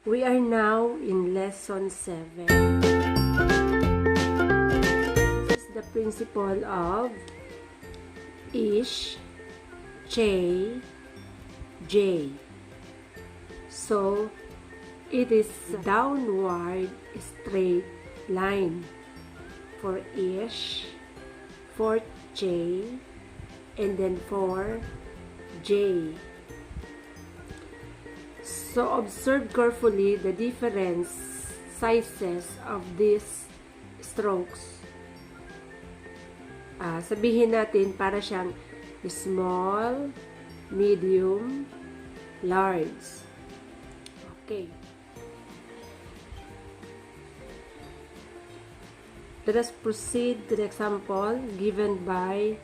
We are now in lesson 7. This is the principle of ish, chay, jay. So, it is downward straight line for ish, for chay, and then for jay. So, observe carefully the different sizes of these strokes. Sabihin natin para siyang small, medium, large. Okay. Let us proceed to the example given by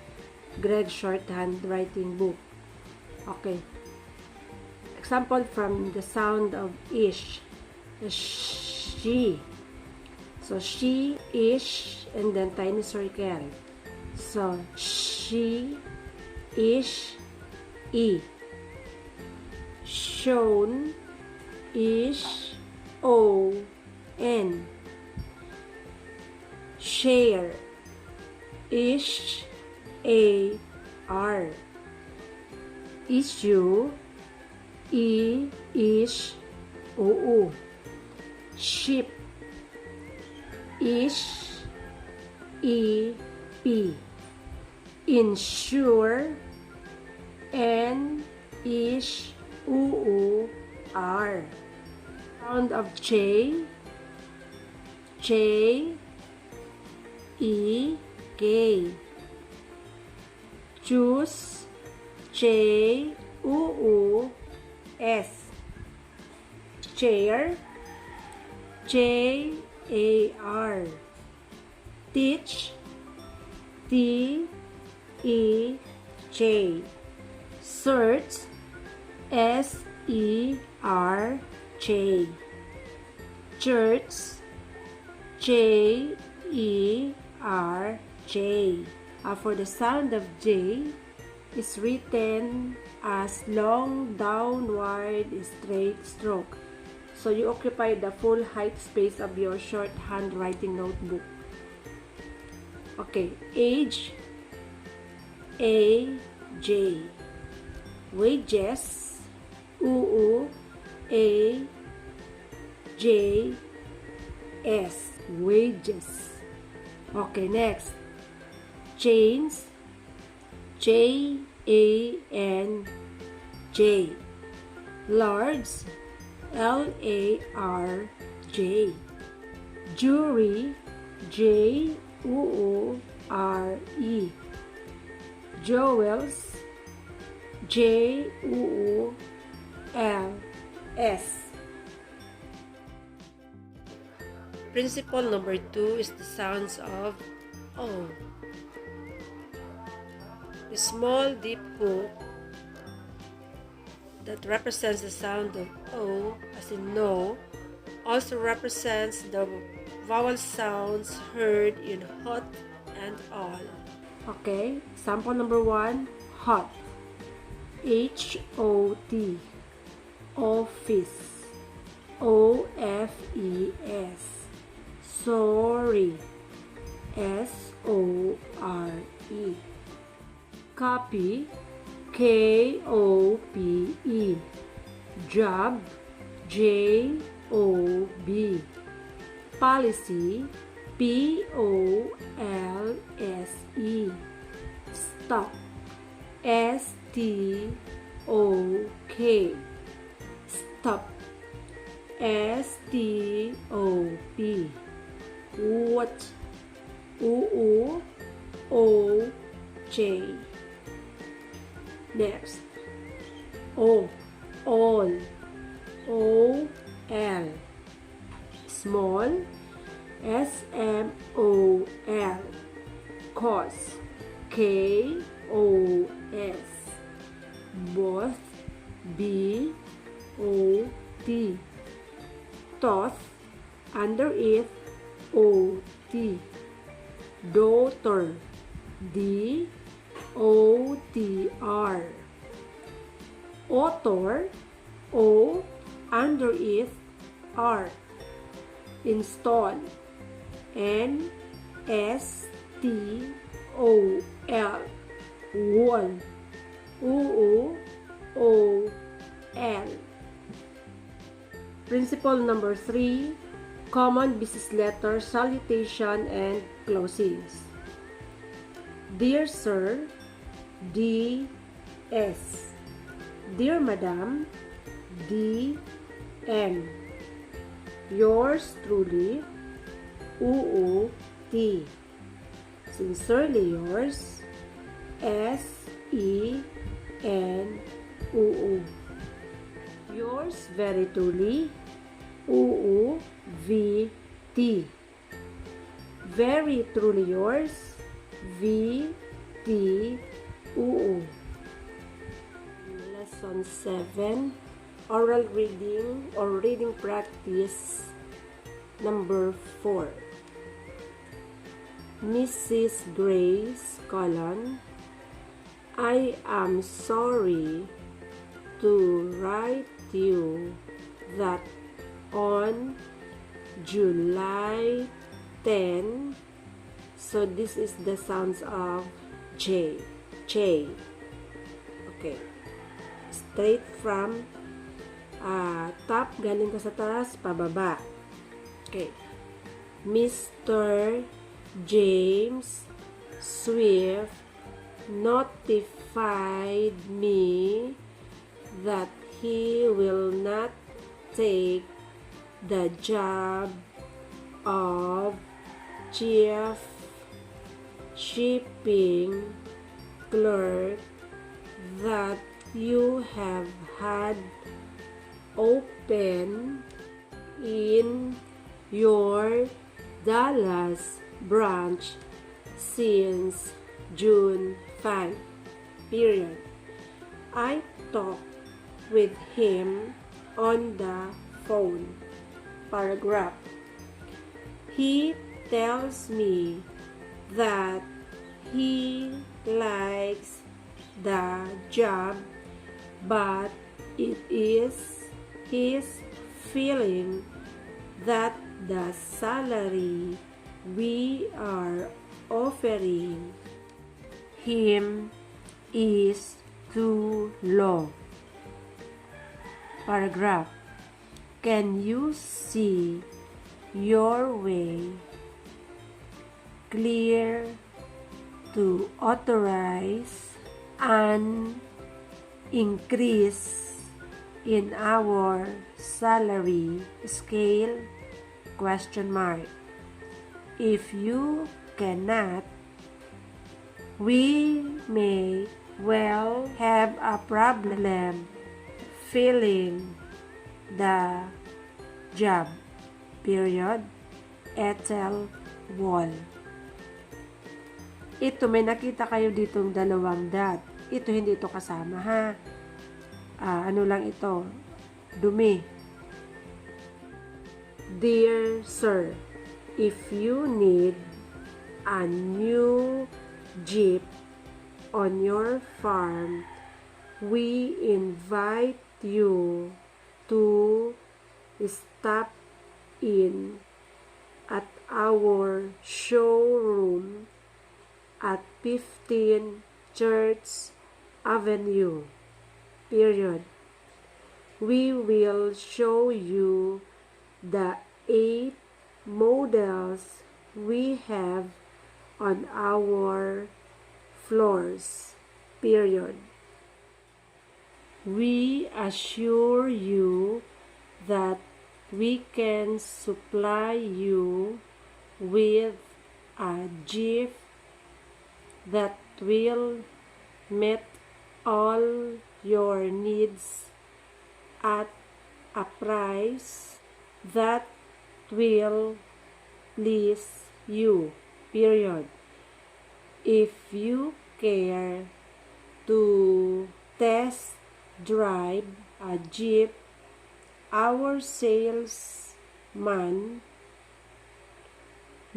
Gregg Shorthand Writing book. Okay. Example from the sound of ish. She. So, she, ish, and then tiny circle. So, she, ish, e. Shown, ish, o, n. Share, ish, a, r. Issue, e, ish, oo. Ship, ish, e, p. Insure, n, ish, oo, r. Sound of chay, chay, e, k. Choose, chay, oo, s. Chair, jar. Teach, t, e, j. Search, s, e, r, j. Church, j, e, r, j. For the sound of j is written as long downward straight stroke. So you occupy the full height space of your shorthand writing notebook. Okay, age, a, j. Wages, oo, a, j, s. Wages. Okay, next. Chains, j, a, n, j. Large, l, a, r, j. Jury, j, o, r, e. Jewels, j, o, l, s. Principle number 2 is the sounds of O. The small deep hook that represents the sound of O, as in no, also represents the vowel sounds heard in hot and all. Okay, sample number 1, hot. H-O-T. Office. O-F-E-S. Sorry. S-O-R-E. Copy. K-O-P-E. Job. J-O-B. Policy. P-O-L-S-E. Stop. S-T-O-K. Stop. S-T-O-P. What? O-O-O-J. Next. O. All. O-L. Small. S-M-O-L. Cause. K-O-S. Both. B-O-T. Toth. Underneath. O-T. Daughter. D-O-T-R. Author. O. Underneath. R. Install. N-S-T-O-L. Wall. U-O-O-L. Principle number 3. Common business letter salutation and closings. Dear Sir, D.S. Dear Madam, D.M. Yours truly, U.U.T. Sincerely yours, S.E.N.U.U. Yours very truly, U.U.V.T. Very truly yours, V.T.U.U. Lesson 7, Oral Reading or Reading Practice number 4. Mrs. Grace, I am sorry to write you that on July 10, so this is the sounds of Chay. Okay. Straight from top, galing ka sa taas, pababa. Okay. Mr. James Swift notified me that he will not take the job of chief shipping clerk that you have had open in your Dallas branch since June 5, period. I talked with him on the phone, paragraph. He tells me that he likes the job, but it is his feeling that the salary we are offering him is too low. Paragraph. Can you see your way clear to authorize an increase in our salary scale? If you cannot, we may well have a problem filling the job, period. Ethel Wall. Ito, may nakita kayo ditong dalawang dot. Ito, hindi ito kasama, ha? Ano lang ito? Dumi. Dear Sir, if you need a new Jeep on your farm, we invite you to stop in at our showroom at 15 Church Avenue, period. We will show you the 8 models we have on our floors, period. We assure you that we can supply you with a Jeep that will meet all your needs at a price that will please you, period. If you care to test drive a Jeep, our salesman,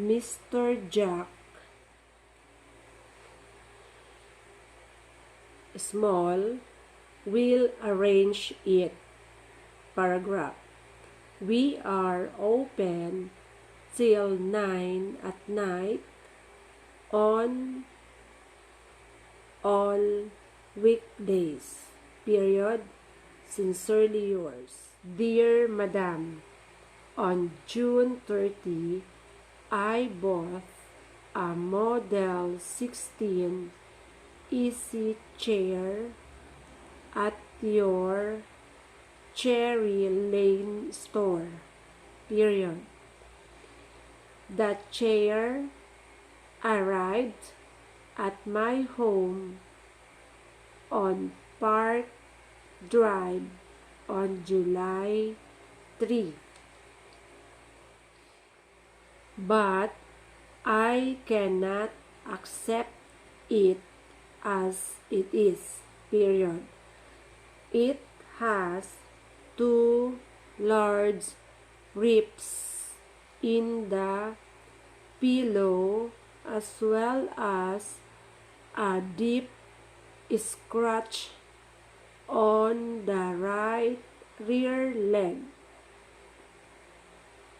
Mr. Jack Small, will arrange it. Paragraph. We are open till 9 at night on all weekdays. Period. Sincerely yours. Dear Madam, on June 30, I bought a Model 16 easy chair at your Cherry Lane store. Period. The chair arrived at my home on Park Drive on July 3. But I cannot accept it as it is. Period. It has 2 large rips in the pillow as well as a deep scratch on the right rear leg.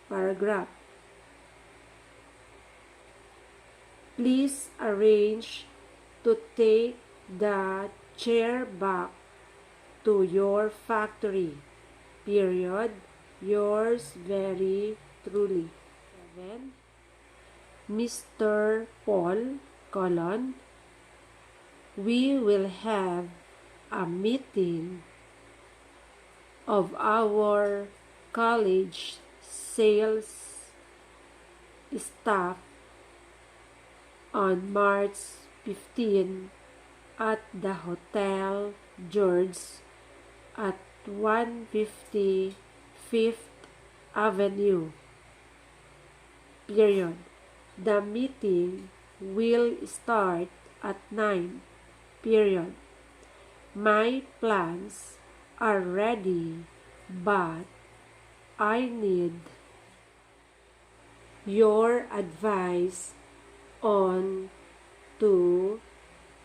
Paragraph. Please arrange to take the chair back to your factory. Period. Yours very truly. 7. Mr. Paul, we will have a meeting of our college sales staff on March 15 at the Hotel George at 150 Fifth Avenue. Period. The meeting will start at 9. Period. My plans are ready, but I need your advice on 2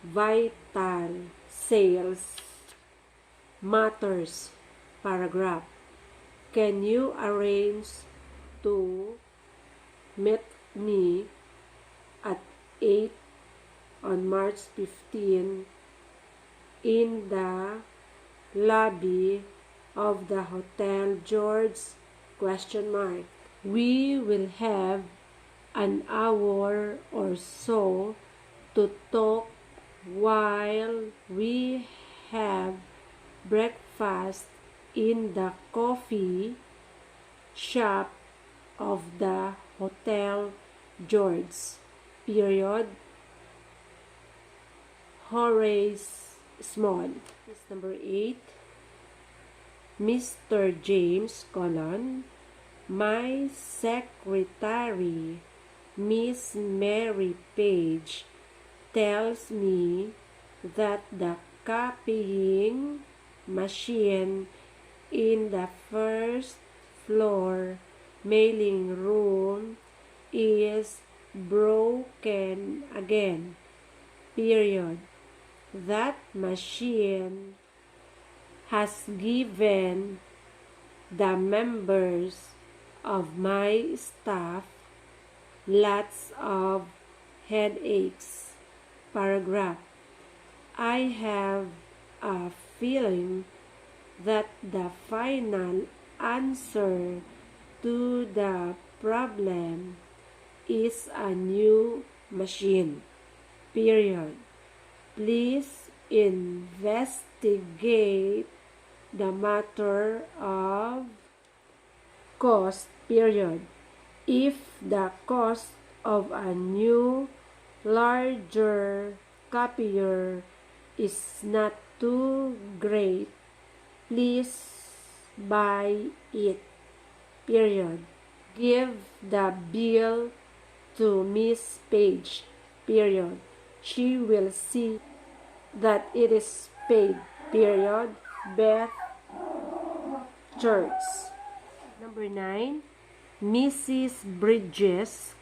vital sales matters. Paragraph. Can you arrange to meet me at 8 on March 15 in the lobby of the Hotel George? We will have an hour or so to talk while we have breakfast in the coffee shop of the Hotel George. Period. Horace Small. Number 8. Mr. James, my secretary, Miss Mary Page, tells me that the copying machine in the first floor mailing room is broken again. Period. That machine has given the members of my staff lots of headaches. Paragraph. I have a feeling that the final answer to the problem is a new machine. Period. Please investigate the matter of cost. Period. If the cost of a new, larger copier is not too great, please buy it. Period. Give the bill to Miss Page. Period. She will see that it is paid. Period. Beth Church. Number 9. Mrs. Bridges,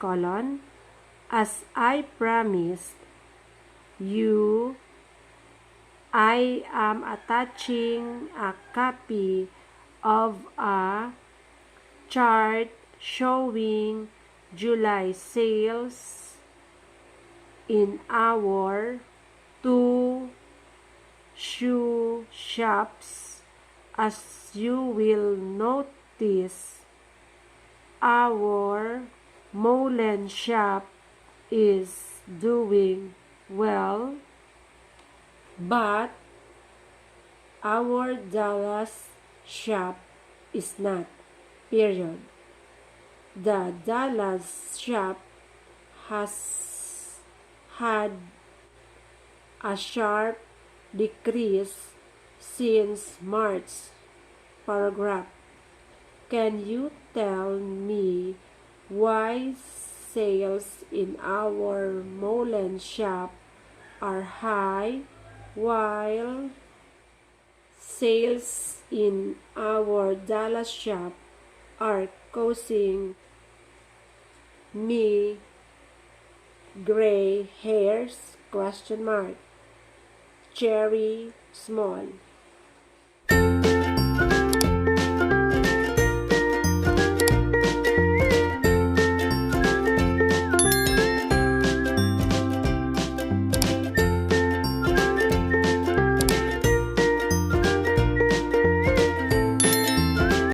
as I promised you, I am attaching a copy of a chart showing July sales in our two shoe shops. As you will notice, our Molen shop is doing well, but our Dallas shop is not. Period. The Dallas shop has had a sharp decrease since March. Paragraph. Can you tell me why sales in our Molen shop are high while sales in our Dallas shop are causing me gray hairs? Question mark. Cherry small.